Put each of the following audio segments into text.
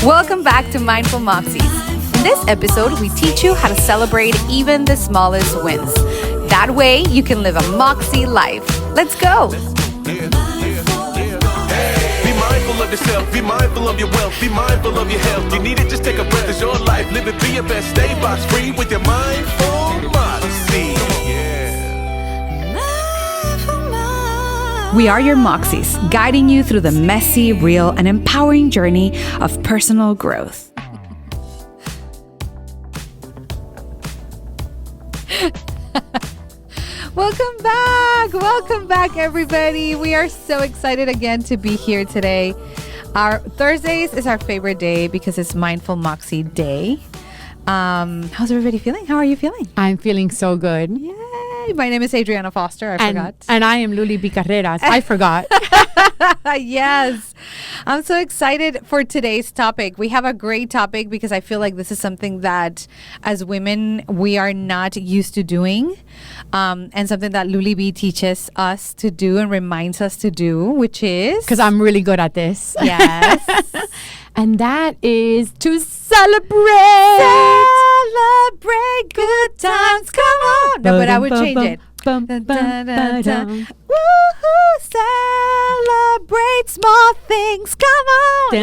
Welcome back to Mindful Moxies. In this episode, we teach you how to celebrate even the smallest wins. That way, you can live a Moxie life. Let's go. Be mindful of yourself, be mindful of your wealth, be mindful of your health. You need it, just take a breath, it's your life. Live it, be your best, stay box free with your mindful Moxie. We are your Moxies, guiding you through the messy, real, and empowering journey of personal growth. Welcome back, everybody. We are so excited again to be here today. Our Thursdays is our favorite day because it's Mindful Moxie Day. How's everybody feeling? How are you feeling? I'm feeling so good. Yay! My name is Adrianna Foster. I forgot. And I am Luly Carreras. I forgot. Yes. I'm so excited for today's topic. We have a great topic because I feel like this is something that as women, we are not used to doing. And something that Luly B teaches us to do and reminds us to do, which is... Because I'm really good at this. Yes. And that is to celebrate. Celebrate good times. Come on. No, but I would change it. Woohoo! Celebrate small things. Come on.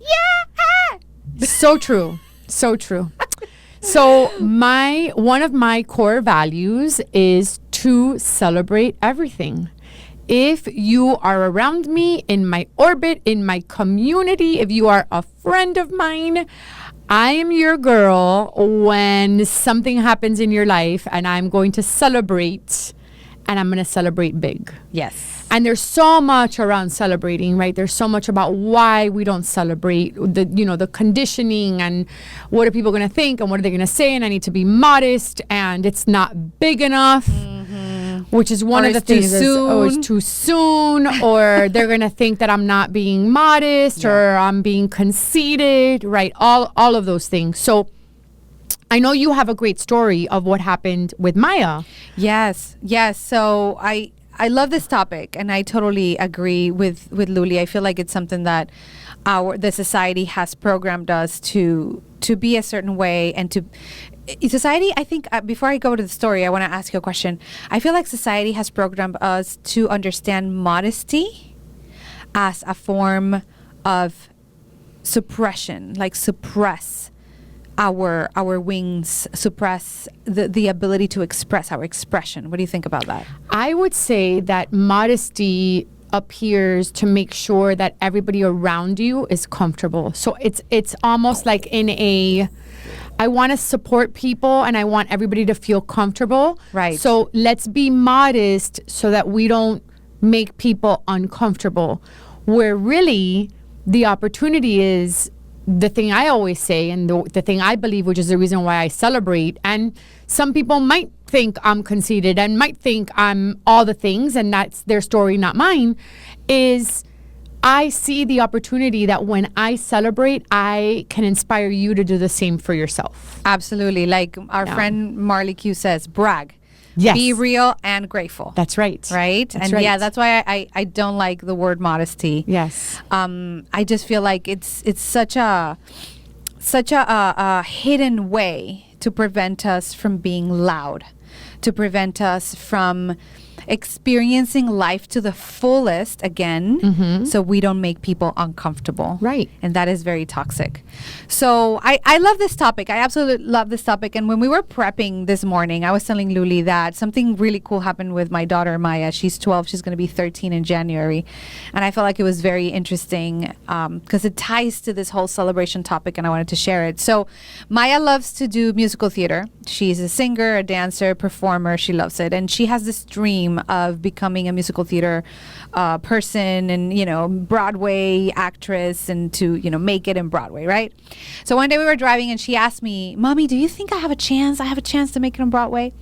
Yeah. So true. So true. So one of my core values is to celebrate everything. If you are around me, in my orbit, in my community, if you are a friend of mine, I am your girl when something happens in your life, and I'm going to celebrate, and I'm going to celebrate big. Yes. And there's so much around celebrating, right? There's so much about why we don't celebrate, the conditioning and what are people going to think and what are they going to say, and I need to be modest and it's not big enough. Which is one of the things. It's too soon, or they're going to think that I'm not being modest, or I'm being conceited, right? All of those things. So I know you have a great story of what happened with Maya. Yes. So I love this topic, and I totally agree with Luly. I feel like it's something that the society has programmed us to be a certain way, and to society, I think, before I go to the story, I want to ask you a question. I feel like society has programmed us to understand modesty as a form of suppression, like suppress our wings, suppress the ability to express our expression. What do you think about that? I would say that modesty appears to make sure that everybody around you is comfortable. So it's almost like I want to support people and I want everybody to feel comfortable. Right. So let's be modest so that we don't make people uncomfortable. Where really the opportunity is the thing I always say, and the thing I believe, which is the reason why I celebrate. And some people might think I'm conceited and might think I'm all the things, and that's their story, not mine, is I see the opportunity that when I celebrate, I can inspire you to do the same for yourself. Absolutely. Like our friend Marley Q says, brag. Yes. Be real and grateful. That's right. Right? That's and right. yeah, that's why I don't like the word modesty. Yes. I just feel like it's such a hidden way to prevent us from being loud, to prevent us from experiencing life to the fullest again, so we don't make people uncomfortable. Right. And that is very toxic. So I love this topic. I absolutely love this topic. And when we were prepping this morning, I was telling Luly that something really cool happened with my daughter, Maya. She's 12. She's going to be 13 in January. And I felt like it was very interesting because it ties to this whole celebration topic, and I wanted to share it. So Maya loves to do musical theater. She's a singer, a dancer, performer. She loves it. And she has this dream of becoming a musical theater person and, Broadway actress, and to, make it in Broadway, right? So one day we were driving and she asked me, Mommy, do you think I have a chance? I have a chance to make it on Broadway?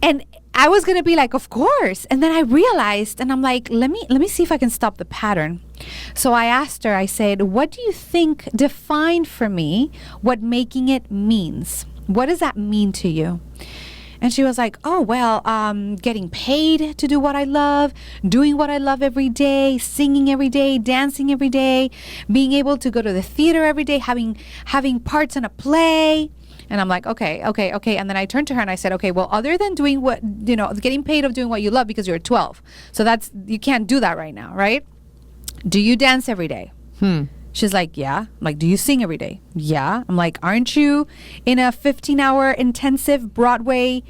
And I was going to be like, of course. And then I realized, and I'm like, let me see if I can stop the pattern. So I asked her, I said, what do you think, define for me what making it means? What does that mean to you? And she was like, oh, well, getting paid to do what I love, doing what I love every day, singing every day, dancing every day, being able to go to the theater every day, having parts in a play. And I'm like, okay. And then I turned to her and I said, okay, well, other than doing what, getting paid of doing what you love, because you're 12. So you can't do that right now, right? Do you dance every day? She's like, yeah. I'm like, do you sing every day? Yeah. I'm like, aren't you in a 15-hour intensive Broadway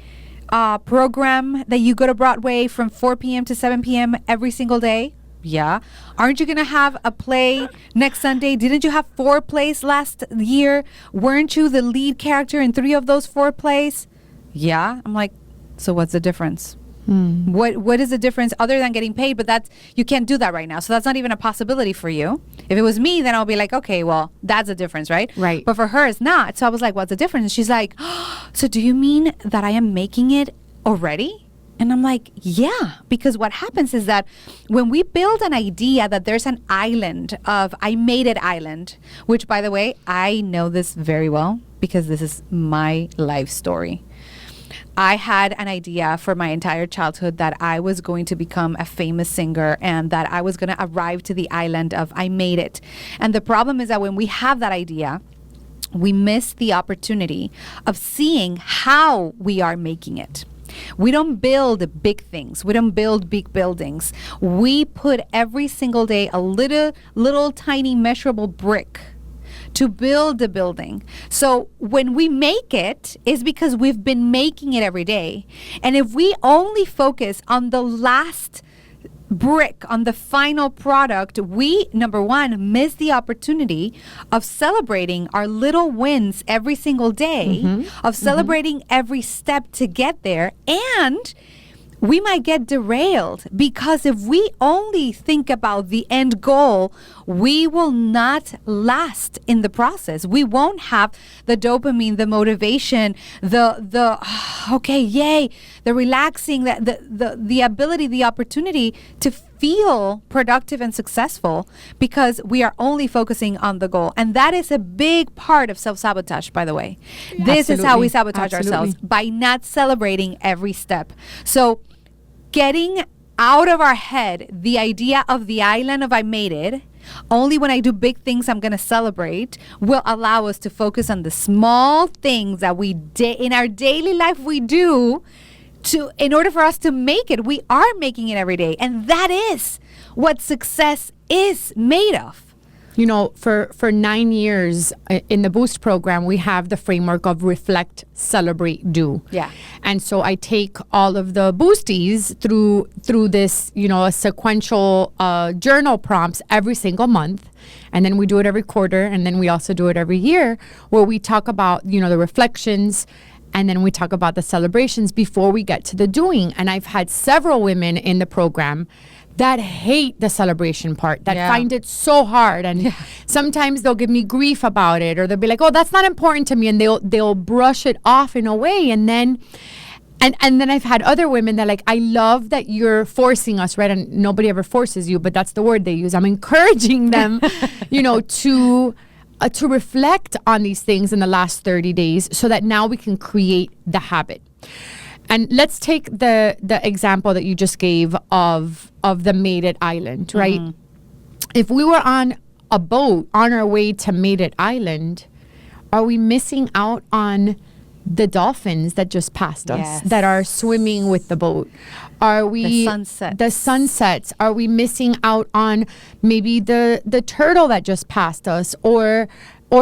program that you go to Broadway from 4 p.m. to 7 p.m. every single day? Yeah. Aren't you going to have a play next Sunday? Didn't you have 4 plays last year? Weren't you the lead character in 3 of those 4 plays? Yeah. I'm like, so what's the difference? What is the difference other than getting paid? But you can't do that right now. So that's not even a possibility for you. If it was me, then I'll be like, okay, well, that's a difference, right? Right. But for her, it's not. So I was like, what's the difference? And she's like, oh, so do you mean that I am making it already? And I'm like, yeah, because what happens is that when we build an idea that there's an island of I made it island, which, by the way, I know this very well because this is my life story. I had an idea for my entire childhood that I was going to become a famous singer and that I was going to arrive to the island of I made it. And the problem is that when we have that idea, we miss the opportunity of seeing how we are making it. We don't build big things. We don't build big buildings. We put every single day a little tiny measurable brick to build the building. So when we make it, is because we've been making it every day. And if we only focus on the last brick, on the final product, we, number one, miss the opportunity of celebrating our little wins every single day, of celebrating every step to get there. And we might get derailed because if we only think about the end goal, we will not last in the process. We won't have the dopamine, the motivation, the okay, yay, the relaxing, the ability, the opportunity to feel productive and successful because we are only focusing on the goal. And that is a big part of self-sabotage, by the way. This is how we sabotage ourselves, by not celebrating every step. So getting out of our head the idea of the island of I made it, only when I do big things I'm going to celebrate, will allow us to focus on the small things that we in our daily life we do in order for us to make it. We are making it every day. And that is what success is made of. You know, for 9 years in the Boost program, we have the framework of reflect, celebrate, do. Yeah. And so I take all of the boosties through this, a sequential journal prompts every single month. And then we do it every quarter. And then we also do it every year where we talk about, the reflections. And then we talk about the celebrations before we get to the doing. And I've had several women in the program that hate the celebration part, that find it so hard. And sometimes they'll give me grief about it, or they'll be like, oh, that's not important to me. And they'll brush it off in a way. And then I've had other women that like, I love that you're forcing us, right? And nobody ever forces you, but that's the word they use. I'm encouraging them, to reflect on these things in the last 30 days so that now we can create the habit. And let's take the example that you just gave of the Made It Island, right? If we were on a boat on our way to Made It Island, are we missing out on the dolphins that just passed us, that are swimming with the boat? Are we the sunsets? Are we missing out on maybe the turtle that just passed us, or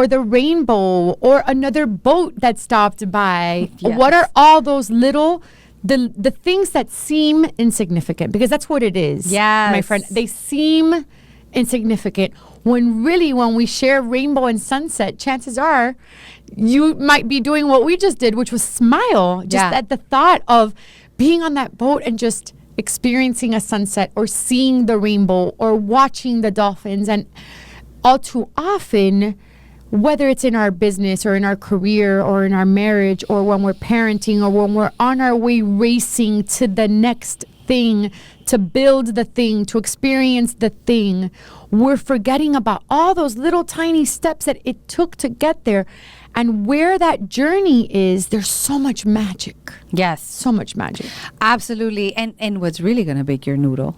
the rainbow, or another boat that stopped by? What are all those little the things that seem insignificant? Because that's what it is, my friend. They seem insignificant when really, when we share rainbow and sunset, chances are you might be doing what we just did, which was smile just at the thought of being on that boat and just experiencing a sunset, or seeing the rainbow, or watching the dolphins. And all too often, whether it's in our business or in our career or in our marriage or when we're parenting or when we're on our way racing to the next thing, to build the thing, to experience the thing, we're forgetting about all those little tiny steps that it took to get there. And where that journey is, there's so much magic. Yes. So much magic. Absolutely. And what's really going to bake your noodle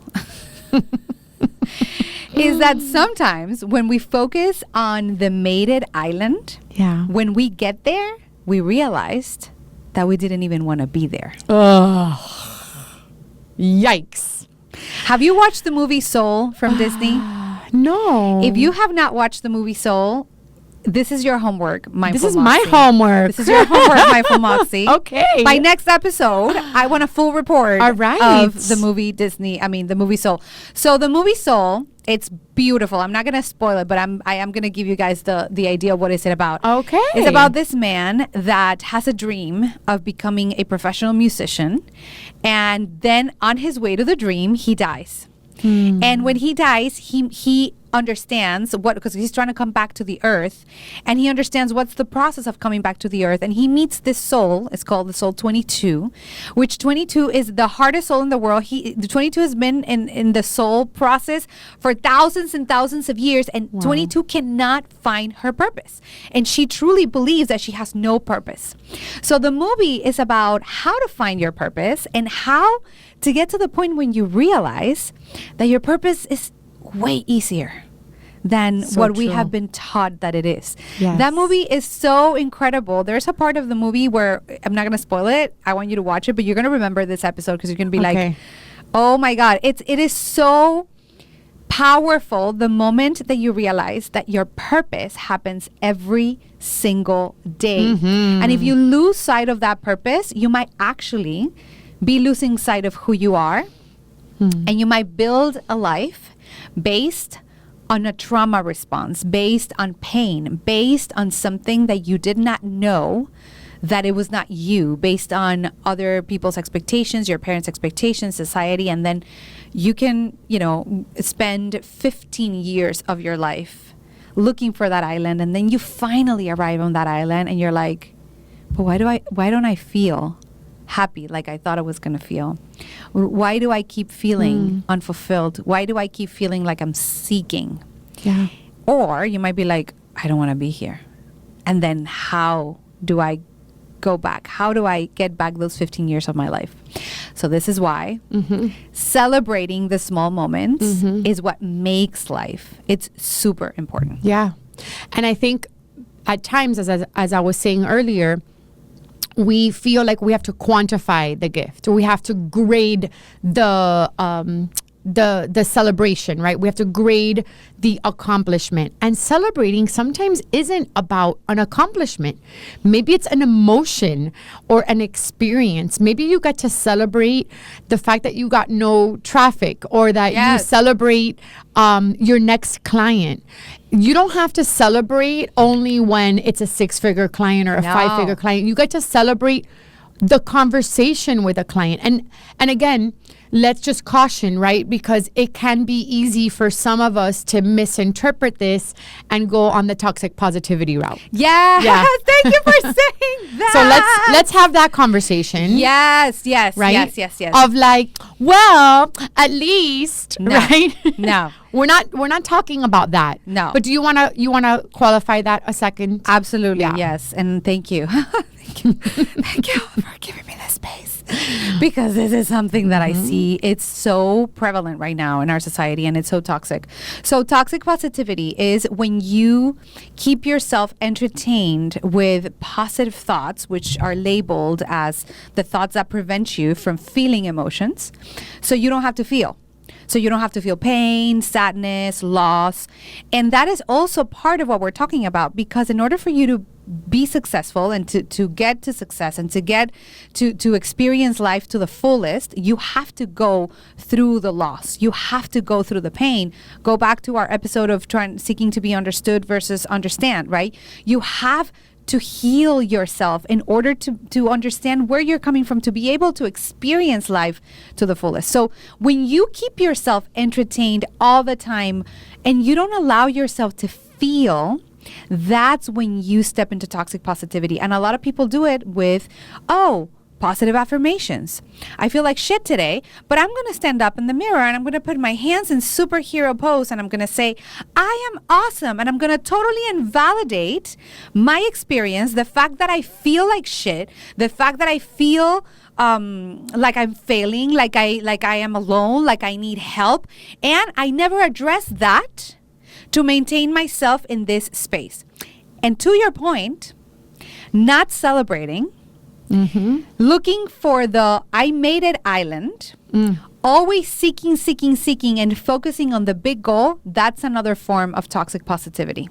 is that sometimes when we focus on the mated island, when we get there, we realized that we didn't even want to be there. Yikes. Have you watched the movie Soul from Disney? No. If you have not watched the movie Soul, this is your homework, Mindful This is Moxie. my homework. This is your homework, Mindful Moxie. Okay. By next episode, I want a full report All right. of the movie the movie Soul. So the movie Soul, it's beautiful. I'm not going to spoil it, but I am going to give you guys the idea of what is it about. Okay. It's about this man that has a dream of becoming a professional musician. And then on his way to the dream, he dies. And when he dies, he understands because he's trying to come back to the earth, and he understands what's the process of coming back to the earth, and he meets this soul. It's called the soul 22, which 22 is the hardest soul in the world. The 22 has been in the soul process for thousands and thousands of years, and 22 cannot find her purpose, and she truly believes that she has no purpose. So the movie is about how to find your purpose and how to get to the point when you realize that your purpose is way easier than what we have been taught that it is. Yes. That movie is so incredible. There's a part of the movie where I'm not going to spoil it. I want you to watch it, but you're going to remember this episode because you're going to be like, oh my God. It is so powerful the moment that you realize that your purpose happens every single day. And if you lose sight of that purpose, you might actually be losing sight of who you are. And you might build a life based on a trauma response, based on pain, based on something that you did not know that it was not you, based on other people's expectations, your parents' expectations, society, and then you can, spend 15 years of your life looking for that island, and then you finally arrive on that island and you're like, but why don't I feel happy like I thought I was going to feel? Why do I keep feeling unfulfilled? Why do I keep feeling like I'm seeking? Yeah. Or you might be like, I don't want to be here. And then how do I go back? How do I get back those 15 years of my life? So this is why celebrating the small moments is what makes life. It's super important. Yeah. And I think at times, as I was saying earlier, we feel like we have to quantify the gift, or we have to grade the celebration, right? We have to grade the accomplishment. And celebrating sometimes isn't about an accomplishment. Maybe it's an emotion or an experience. Maybe you get to celebrate the fact that you got no traffic, or that you celebrate your next client. You don't have to celebrate only when it's a 6-figure client or a 5-figure client. You get to celebrate the conversation with a client. And again, let's just caution, right? Because it can be easy for some of us to misinterpret this and go on the toxic positivity route. Yeah. Thank you for saying that. So let's have that conversation. Yes. Right? Yes. Of like, well, at least, right? No. We're not talking about that. No. But do you wanna qualify that a second? Absolutely. Yeah. Yes. And thank you. Thank you for giving me this space, because this is something that I see. It's so prevalent right now in our society, and it's so toxic. So toxic positivity is when you keep yourself entertained with positive thoughts, which are labeled as the thoughts that prevent you from feeling emotions. So you don't have to feel. So you don't have to feel pain, sadness, loss. And that is also part of what we're talking about, because in order for you to be successful and to get to success and to get to experience life to the fullest, you have to go through the loss. You have to go through the pain. Go back to our episode of seeking to be understood versus understand, right? You have to heal yourself in order to understand where you're coming from, to be able to experience life to the fullest. So when you keep yourself entertained all the time and you don't allow yourself to feel, that's when you step into toxic positivity. And a lot of people do it with, positive affirmations. I feel like shit today, but I'm going to stand up in the mirror and I'm going to put my hands in superhero pose and I'm going to say, I am awesome. And I'm going to totally invalidate my experience, the fact that I feel like shit, the fact that I feel like I'm failing, like I am alone, like I need help. And I never address that to maintain myself in this space. And to your point, not celebrating, looking for the I made it island, always seeking, and focusing on the big goal, that's another form of toxic positivity.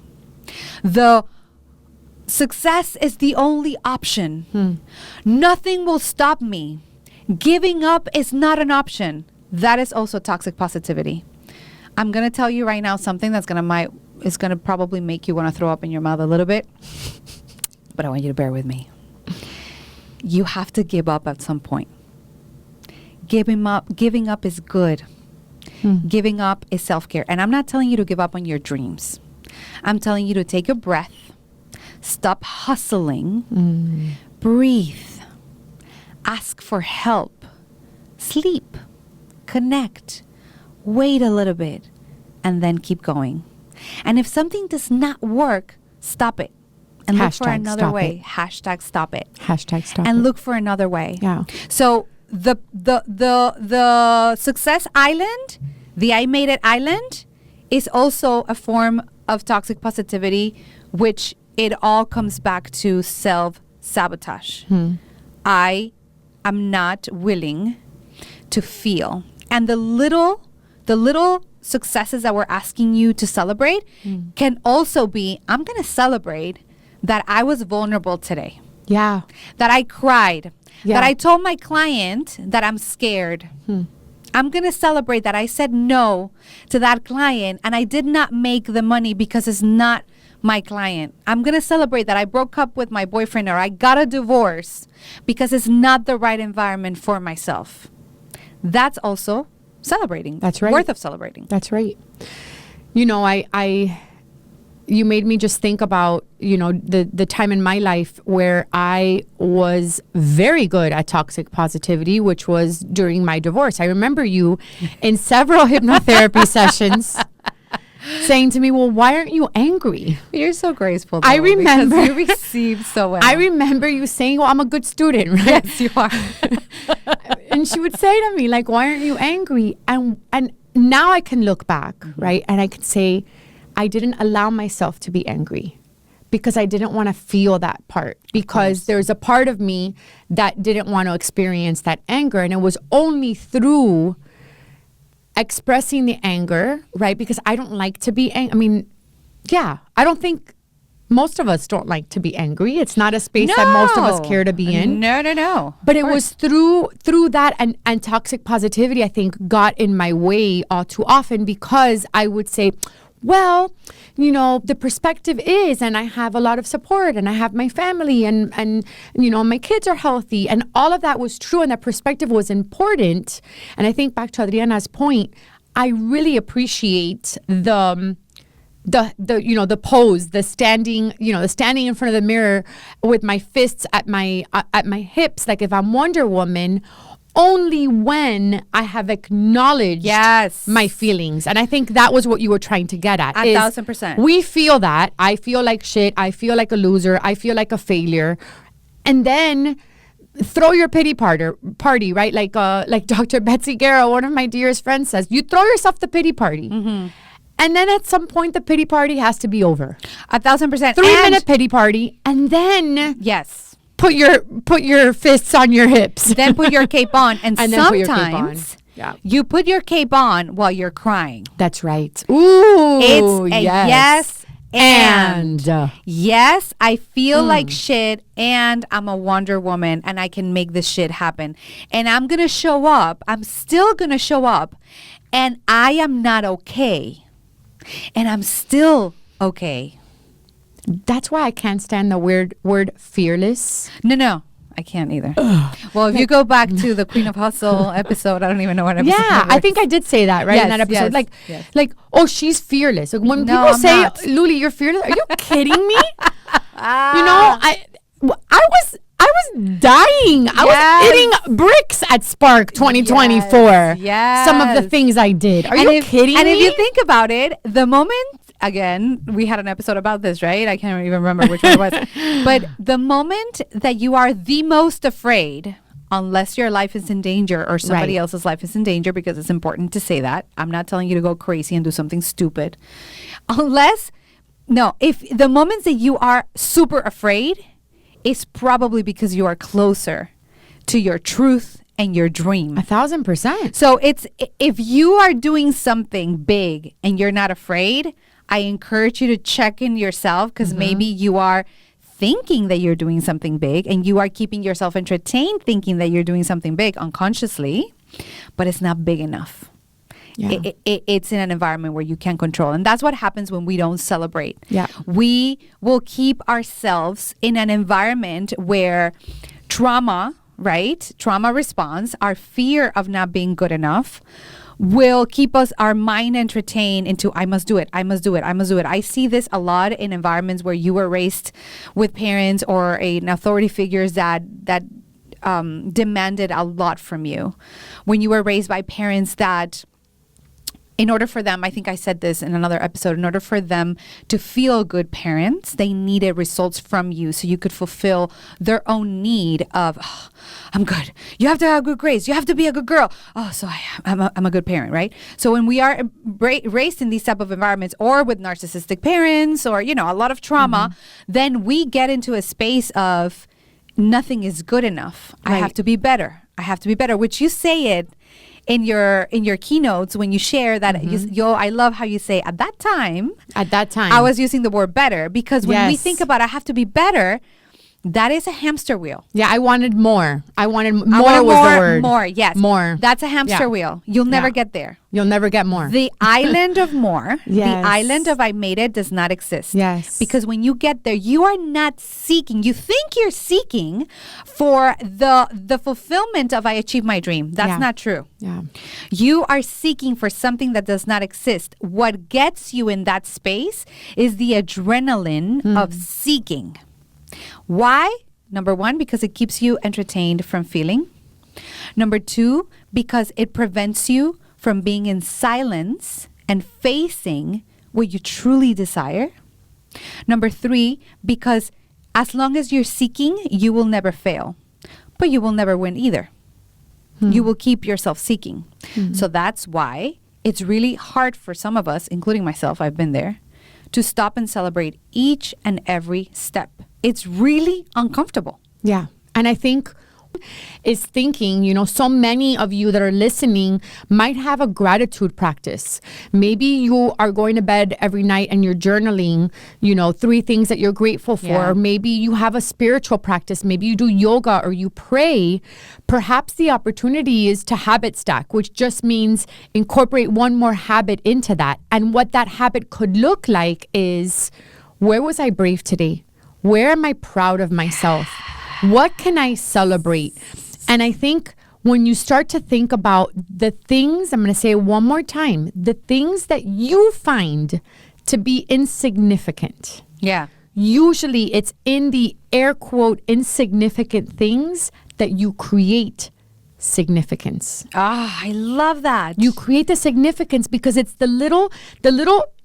The success is the only option. Nothing will stop me. Giving up is not an option. That is also toxic positivity. I'm going to tell you right now something that's going to probably make you want to throw up in your mouth a little bit, but I want you to bear with me. You have to give up at some point. Giving up is good. Giving up is self-care. And I'm not telling you to give up on your dreams. I'm telling you to take a breath, stop hustling, breathe, ask for help, sleep, connect, wait a little bit, and then keep going. And if something does not work, stop it. And look for another way. Hashtag stop it. Hashtag stop it. And look for another way. Yeah. So the success island, the I made it island, is also a form of toxic positivity, which it all comes back to self-sabotage. I am not willing to feel. And the little successes that we're asking you to celebrate can also be, I'm going to celebrate that I was vulnerable today. Yeah. That I cried. Yeah. That I told my client that I'm scared. I'm going to celebrate that I said no to that client and I did not make the money because it's not my client. I'm going to celebrate that I broke up with my boyfriend or I got a divorce because it's not the right environment for myself. That's also celebrating. That's right. Worth of celebrating. That's right. You know, you made me just think about, you know, the time in my life where I was very good at toxic positivity, which was during my divorce. I remember you in several hypnotherapy sessions saying to me, well, why aren't you angry? You're so graceful, though, I remember. because you received so well. I remember you saying, well, I'm a good student, right? Yes, you are. And she would say to me, like, why aren't you angry? And now I can look back, right? And I could say, I didn't allow myself to be angry because I didn't want to feel that part, because there's a part of me that didn't want to experience that anger. And it was only through expressing the anger, right? Because I don't like to be angry. I mean, yeah, I don't think most of us don't like to be angry. It's not a space that most of us care to be in. No. But it was through that and toxic positivity, I think, got in my way all too often, because I would say, well, you know, the perspective is, and I have a lot of support and I have my family and you know, my kids are healthy, and all of that was true, and that perspective was important. And I think back to Adriana's point, I really appreciate the you know, the pose, the standing in front of the mirror with my fists at my hips, like if I'm Wonder Woman, only when I have acknowledged my feelings. And I think that was what you were trying to get at. 1,000%. We feel that. I feel like shit. I feel like a loser. I feel like a failure. And then throw your pity party, right? Like Dr. Betsy Guerra, one of my dearest friends, says, you throw yourself the pity party. And then at some point, the pity party has to be over. 1,000%. 3-minute pity party. And then put your fists on your hips. Then put your cape on. And sometimes you put your cape on while you're crying. That's right. Ooh, it's a yes and. Yes, I feel like shit and I'm a Wonder Woman and I can make this shit happen. And I'm going to show up. I'm still going to show up. And I am not okay. And I'm still okay. That's why I can't stand the word fearless. No, I can't either. Well, if you go back to the Queen of Hustle episode, I don't even know what episode. Yeah, I think I did say that, right? In that episode. Like, oh, she's fearless. Like, when people I'm say, not. Luly, you're fearless, are you kidding me? You know, I I was dying. I was eating bricks at Spark 2024. Yes. Some of the things I did. Are you kidding me? And if you think about it, the moment, again, we had an episode about this, right? I can't even remember which one it was. But the moment that you are the most afraid, unless your life is in danger or somebody else's life is in danger, because it's important to say that. I'm not telling you to go crazy and do something stupid. If the moments that you are super afraid, it's probably because you are closer to your truth and your dream. 1,000%. So if you are doing something big and you're not afraid, I encourage you to check in yourself, because maybe you are thinking that you're doing something big and you are keeping yourself entertained thinking that you're doing something big unconsciously, but it's not big enough. Yeah. It's in an environment where you can't control. And that's what happens when we don't celebrate. Yeah. We will keep ourselves in an environment where trauma response, our fear of not being good enough, will keep our mind entertained into I must do it. I see this a lot in environments where you were raised with parents or an authority figures that demanded a lot from you. When you were raised by parents that, in order for them, I think I said this in another episode, in order for them to feel good parents, they needed results from you so you could fulfill their own need of, I'm good. You have to have good grades. You have to be a good girl. Oh, so I'm a good parent, right? So when we are raised in these type of environments, or with narcissistic parents, or, a lot of trauma, then we get into a space of nothing is good enough. Right. I have to be better, which you say it in your keynotes when you share that. I love how you say at that time I was using the word better, because when we think about I have to be better, that is a hamster wheel. Yeah, I wanted more. Was the word. More. That's a hamster wheel. You'll never get there. You'll never get more. The island of more, the island of I made it, does not exist. Yes. Because when you get there, you are not seeking. You think you're seeking for the fulfillment of I achieved my dream. That's not true. Yeah. You are seeking for something that does not exist. What gets you in that space is the adrenaline of seeking. Why? Number one, because it keeps you entertained from feeling. Number two, because it prevents you from being in silence and facing what you truly desire. Number three, because as long as you're seeking, you will never fail, but you will never win either. You will keep yourself seeking. So that's why it's really hard for some of us, including myself, I've been there, to stop and celebrate each and every step. It's really uncomfortable. Yeah. And I think is thinking, so many of you that are listening might have a gratitude practice. Maybe you are going to bed every night and you're journaling, 3 things that you're grateful for. Yeah. Maybe you have a spiritual practice. Maybe you do yoga or you pray. Perhaps the opportunity is to habit stack, which just means incorporate one more habit into that. And what that habit could look like is, where was I brave today? Where am I proud of myself? What can I celebrate? And I think when you start to think about the things, I'm going to say it one more time, the things that you find to be insignificant. Yeah. Usually it's in the air quote insignificant things that you create significance. I love that. You create the significance because it's the little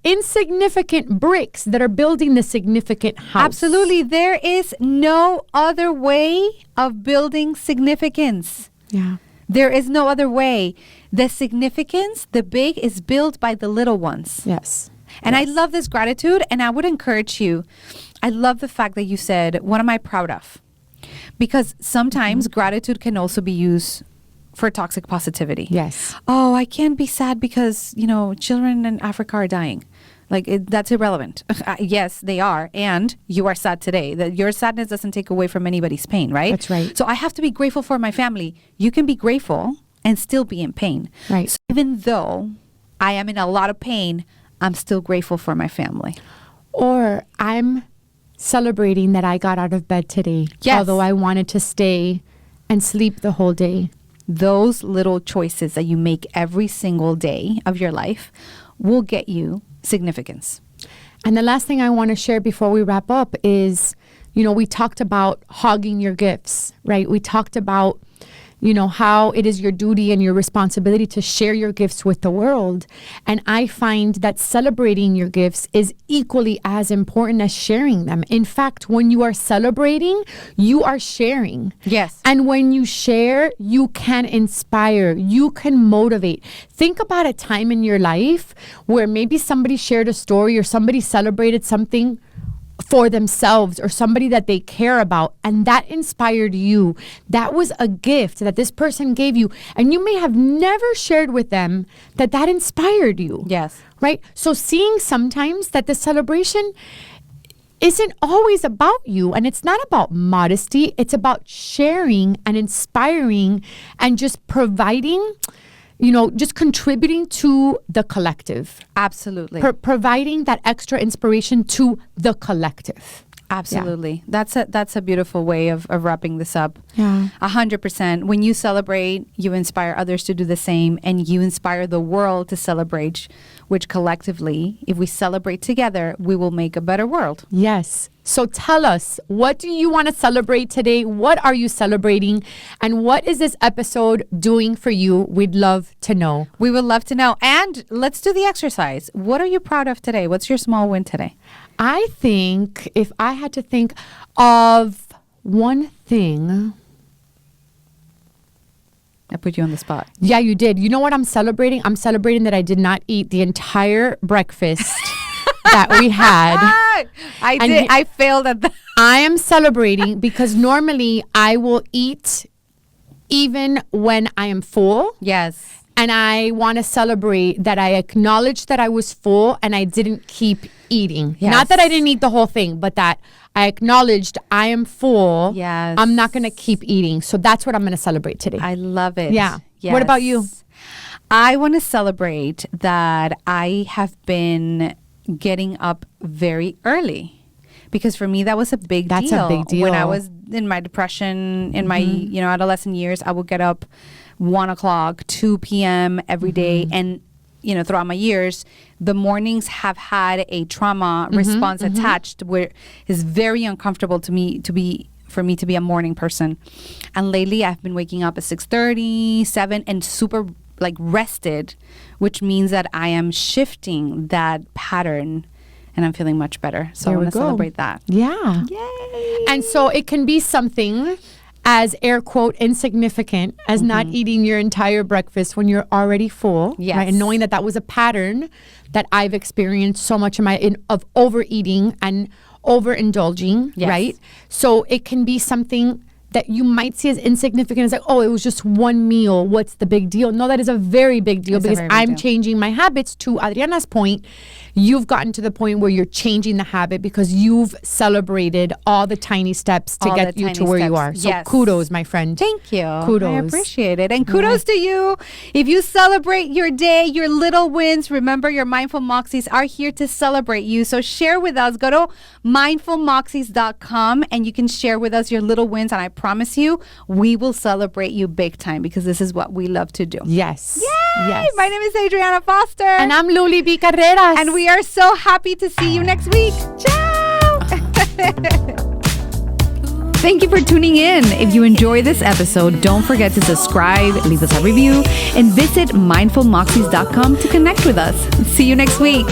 insignificant bricks that are building the significant house. Absolutely. There is no other way of building significance. Yeah. There is no other way. The significance, the big, is built by the little ones. Yes. And I love this gratitude, and I would encourage you. I love the fact that you said, what am I proud of? Because sometimes gratitude can also be used for toxic positivity. Yes. Oh, I can't be sad because, children in Africa are dying. That's irrelevant. Yes, they are. And you are sad today. Your sadness doesn't take away from anybody's pain, right? That's right. So I have to be grateful for my family. You can be grateful and still be in pain. Right. So even though I am in a lot of pain, I'm still grateful for my family. Or I'm celebrating that I got out of bed today. Yes. Although I wanted to stay and sleep the whole day. Those little choices that you make every single day of your life will get you significance. And the last thing I want to share before we wrap up is we talked about hogging your gifts, right? We talked about, how it is your duty and your responsibility to share your gifts with the world. And I find that celebrating your gifts is equally as important as sharing them. In fact, when you are celebrating, you are sharing. Yes. And when you share, you can inspire, you can motivate. Think about a time in your life where maybe somebody shared a story or somebody celebrated something for themselves or somebody that they care about, and that inspired you. That was a gift that this person gave you, and you may have never shared with them that inspired you. Yes. Right? So seeing sometimes that the celebration isn't always about you, and it's not about modesty. It's about sharing and inspiring and just providing, just contributing to the collective. Absolutely. Providing that extra inspiration to the collective. Absolutely. Yeah. That's a beautiful way of wrapping this up. Yeah. 100%. When you celebrate, you inspire others to do the same, and you inspire the world to celebrate, which collectively, if we celebrate together, we will make a better world. Yes. So tell us, what do you want to celebrate today? What are you celebrating? And what is this episode doing for you? We'd love to know. We would love to know. And let's do the exercise. What are you proud of today? What's your small win today? I think if I had to think of one thing. I put you on the spot. Yeah, you did. You know what I'm celebrating? I'm celebrating that I did not eat the entire breakfast that we had. I failed at that. I am celebrating because normally I will eat even when I am full. Yes. And I want to celebrate that I acknowledged that I was full and I didn't keep eating. Yes. Not that I didn't eat the whole thing, but that I acknowledged I am full. Yes. I'm not going to keep eating. So that's what I'm going to celebrate today. I love it. Yeah. Yes. What about you? I want to celebrate that I have been getting up very early, because for me that was a big deal. That's a big deal. When I was in my depression, in my adolescent years, I would get up 1 o'clock, 2 p.m. every day, and throughout my years, the mornings have had a trauma response attached, where it's very uncomfortable for me to be a morning person. And lately I've been waking up at 6:30, 7, and super rested, which means that I am shifting that pattern and I'm feeling much better. So I want to celebrate that. Yeah. Yay. And so it can be something as air quote insignificant as not eating your entire breakfast when you're already full. Yes. Right? And knowing that was a pattern that I've experienced so much of overeating and overindulging. Yes. Right? So it can be something that you might see as insignificant, as it was just one meal. What's the big deal? No, that is a very big deal, because I'm changing my habits. To Adriana's point, you've gotten to the point where you're changing the habit because you've celebrated all the tiny steps to get you to where you are. So kudos, my friend. Thank you. Kudos. I appreciate it. And kudos to you. If you celebrate your day, your little wins, remember your Mindful Moxies are here to celebrate you. So share with us. Go to mindfulmoxies.com and you can share with us your little wins. And I promise you, we will celebrate you big time, because this is what we love to do. Yes. Yay! Yes. My name is Adrianna Foster. And I'm Luly B. Carreras. And we are so happy to see you next week. Ciao! Thank you for tuning in. If you enjoy this episode, don't forget to subscribe, leave us a review, and visit mindfulmoxies.com to connect with us. See you next week.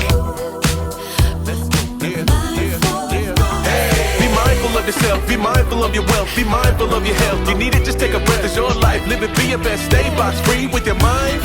Yourself. Be mindful of your wealth, be mindful of your health. You need it, just take a breath, it's your life. Live it, be your best, stay box free with your mind